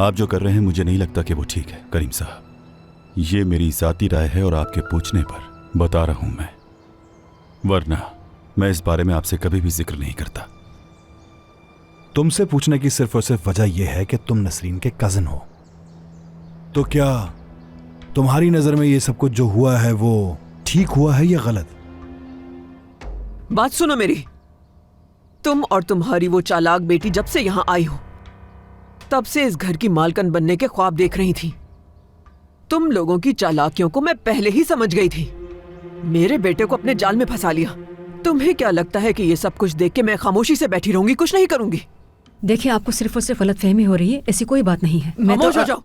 आप जो कर रहे हैं मुझे नहीं लगता कि वो ठीक है करीम साहब। ये मेरी जाती राय है और आपके पूछने पर बता रहा हूं मैं, वरना मैं इस बारे में आपसे कभी भी जिक्र नहीं करता। तुमसे पूछने की सिर्फ और सिर्फ वजह यह है कि तुम नसरीन के कजिन हो। तो क्या तुम्हारी नजर में ये सब कुछ जो हुआ है वो ठीक हुआ है या गलत? बात सुनो मेरी। तुम और तुम्हारी वो चालाक बेटी जब से यहां आई हो तब से इस घर की मालकन बनने के ख्वाब देख रही थी। तुम लोगों की चालाकियों को मैं पहले ही समझ गई थी। मेरे बेटे को अपने जाल में फंसा लिया। तुम्हें क्या लगता है कि ये सब कुछ देख के मैं खामोशी से बैठी रहूंगी, कुछ नहीं करूंगी? देखिए, आपको सिर्फ और सिर्फ गलतफहमी हो रही है, ऐसी कोई बात नहीं है। खामोश हो जाओ।